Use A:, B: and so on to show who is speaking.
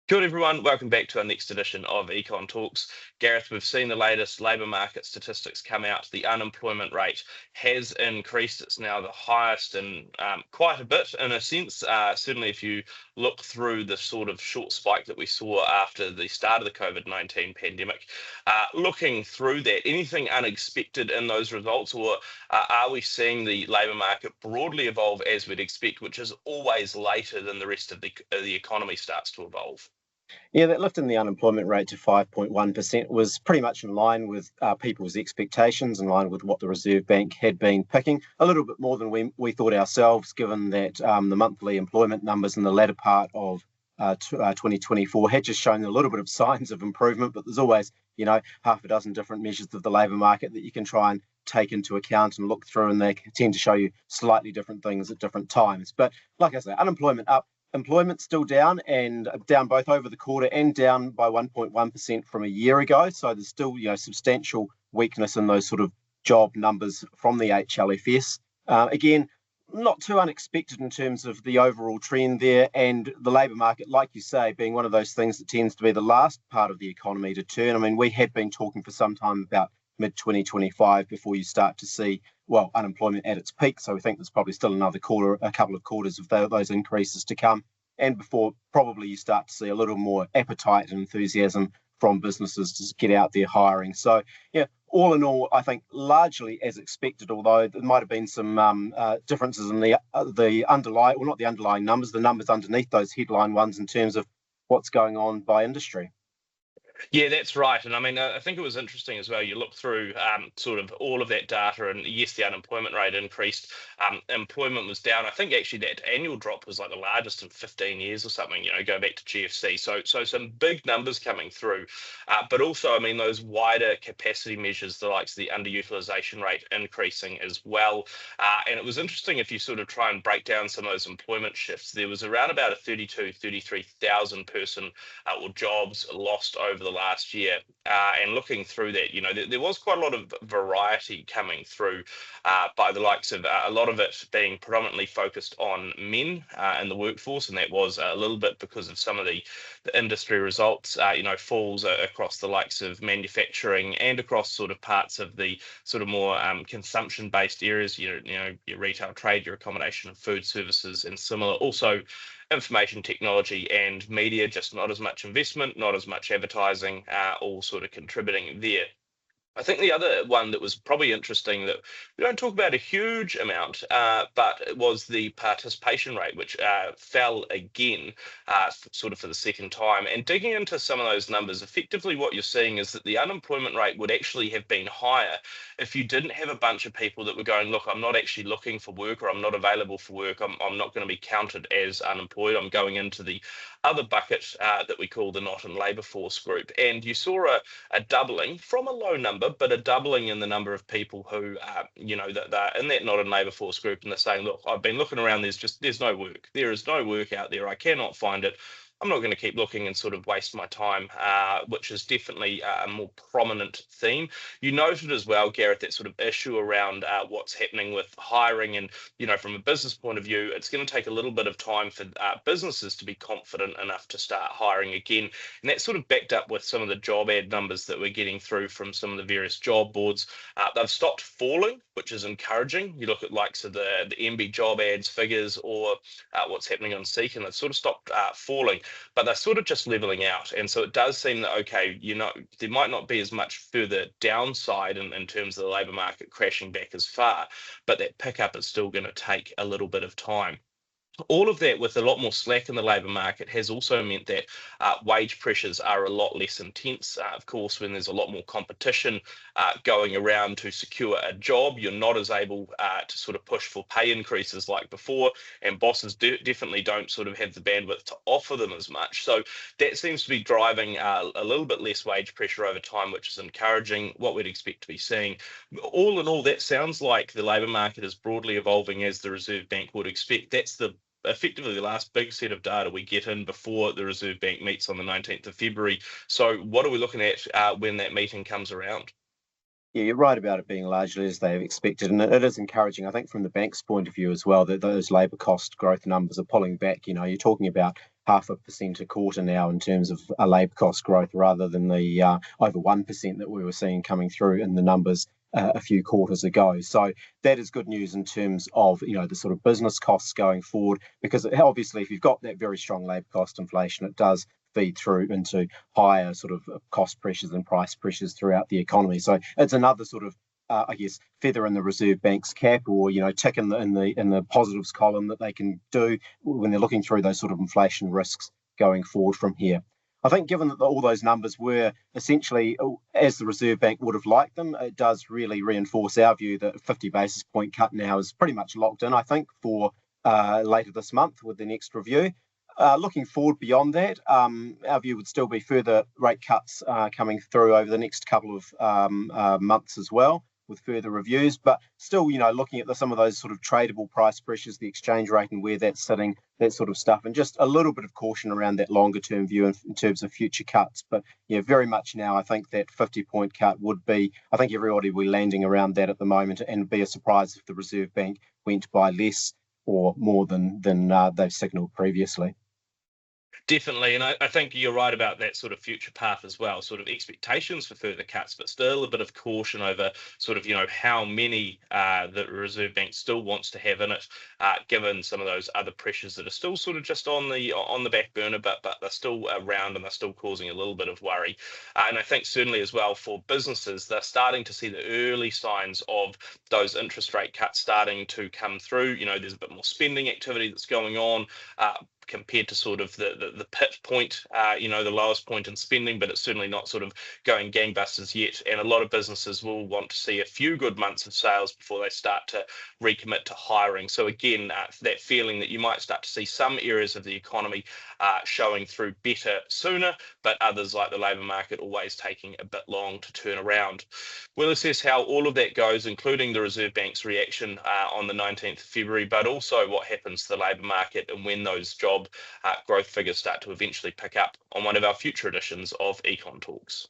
A: Kia ora everyone, welcome back to our next edition of Econ Talks. Gareth, we've seen the latest labour market statistics come out. The unemployment rate has increased. It's now the highest in quite a bit, in a sense. Certainly if you look through the sort of short spike that we saw after the start of the COVID-19 pandemic. Looking through that, anything unexpected in those results, or are we seeing the labour market broadly evolve as we'd expect, which is always later than the rest of the economy starts to evolve?
B: Yeah, that lift in the unemployment rate to 5.1% was pretty much in line with people's expectations, in line with what the Reserve Bank had been picking, a little bit more than we thought ourselves, given that the monthly employment numbers in the latter part of 2024 had just shown a little bit of signs of improvement, but there's always, half a dozen different measures of the labour market that you can try and take into account and look through, and they tend to show you slightly different things at different times. But like I say, unemployment up. Employment still down, and down both over the quarter and down by 1.1% from a year ago. So there's still, substantial weakness in those sort of job numbers from the HLFS. Again, not too unexpected in terms of the overall trend there, and the labour market, like you say, being one of those things that tends to be the last part of the economy to turn. I mean, we have been talking for some time about mid-2025 before you start to see, unemployment at its peak. So we think there's probably still a couple of quarters of those increases to come, and before probably you start to see a little more appetite and enthusiasm from businesses to get out there hiring. So, all in all, I think largely as expected, although there might have been some differences in the underlying, well, not the underlying numbers, the numbers underneath those headline ones in terms of what's going on by industry.
A: Yeah, that's right. And I mean, I think it was interesting as well. You look through sort of all of that data, and yes, the unemployment rate increased. Employment was down. I think actually that annual drop was like the largest in 15 years or something, go back to GFC. So some big numbers coming through. But also, I mean, those wider capacity measures, the likes of the underutilization rate increasing as well. And it was interesting if you sort of try and break down some of those employment shifts. There was around about a 33,000 person or jobs lost over the last year, and looking through that, there was quite a lot of variety coming through by the likes of a lot of it being predominantly focused on men in the workforce, and that was a little bit because of some of the industry results, falls across the likes of manufacturing and across sort of parts of the sort of more consumption-based areas, your retail trade, your accommodation and food services and similar. Also, information technology and media, just not as much investment, not as much advertising, all sort of contributing there. I think the other one that was probably interesting that we don't talk about a huge amount, but it was the participation rate, which fell again, sort of for the second time. And digging into some of those numbers, effectively what you're seeing is that the unemployment rate would actually have been higher if you didn't have a bunch of people that were going, look, I'm not actually looking for work, or I'm not available for work. I'm not going to be counted as unemployed. I'm going into the other bucket that we call the not in labour force group. And you saw a doubling from a low number, but a doubling in the number of people who, that they're in that not in labour force group, and they're saying, look, I've been looking around, there's no work. There is no work out there. I cannot find it. I'm not going to keep looking and sort of waste my time, which is definitely a more prominent theme. You noted as well, Gareth, that sort of issue around what's happening with hiring, and, from a business point of view, it's going to take a little bit of time for businesses to be confident enough to start hiring again. And that's sort of backed up with some of the job ad numbers that we're getting through from some of the various job boards. They've stopped falling, which is encouraging. You look at likes of the MB job ads figures, or what's happening on Seek, and they've sort of stopped falling, but they're sort of just leveling out. And so it does seem that, okay, there might not be as much further downside in terms of the labour market crashing back as far, but that pickup is still going to take a little bit of time. All of that, with a lot more slack in the labour market, has also meant that wage pressures are a lot less intense. Of course, when there's a lot more competition going around to secure a job, you're not as able to sort of push for pay increases like before, and bosses definitely don't sort of have the bandwidth to offer them as much. So that seems to be driving a little bit less wage pressure over time, which is encouraging, what we'd expect to be seeing. All in all, that sounds like the labour market is broadly evolving as the Reserve Bank would expect. That's effectively the last big set of data we get in before the Reserve Bank meets on the 19th of February. So what are we looking at when that meeting comes around?
B: Yeah, you're right about it being largely as they have expected, and it is encouraging, I think, from the bank's point of view as well, that those labour cost growth numbers are pulling back. You're talking about 0.5% a quarter now in terms of labour cost growth, rather than the over 1% that we were seeing coming through in the numbers a few quarters ago. So that is good news in terms of, the sort of business costs going forward, because obviously if you've got that very strong labour cost inflation, it does feed through into higher sort of cost pressures and price pressures throughout the economy. So it's another sort of feather in the Reserve Bank's cap, or tick in the positives column that they can do when they're looking through those sort of inflation risks going forward from here. I think given that all those numbers were essentially as the Reserve Bank would have liked them, it does really reinforce our view that a 50 basis point cut now is pretty much locked in, I think, for later this month with the next review. Looking forward beyond that, our view would still be further rate cuts coming through over the next couple of months as well, with further reviews, but still, looking at some of those sort of tradable price pressures, the exchange rate and where that's sitting, that sort of stuff, and just a little bit of caution around that longer term view in terms of future cuts. But very much now, I think that 50-point cut would be, I think everybody will be landing around that at the moment, and be a surprise if the Reserve Bank went by less or more than they've signalled previously.
A: Definitely, and I think you're right about that sort of future path as well, sort of expectations for further cuts, but still a bit of caution over sort of, how many the Reserve Bank still wants to have in it, given some of those other pressures that are still sort of just on the back burner, but they're still around and they're still causing a little bit of worry. And I think certainly as well for businesses, they're starting to see the early signs of those interest rate cuts starting to come through. There's a bit more spending activity that's going on. Compared to sort of the pit point, the lowest point in spending, but it's certainly not sort of going gangbusters yet. And a lot of businesses will want to see a few good months of sales before they start to recommit to hiring. So again, that feeling that you might start to see some areas of the economy showing through better sooner, but others like the labour market always taking a bit long to turn around. We'll assess how all of that goes, including the Reserve Bank's reaction on the 19th of February, but also what happens to the labour market and when those job growth figures start to eventually pick up on one of our future editions of Econ Talks.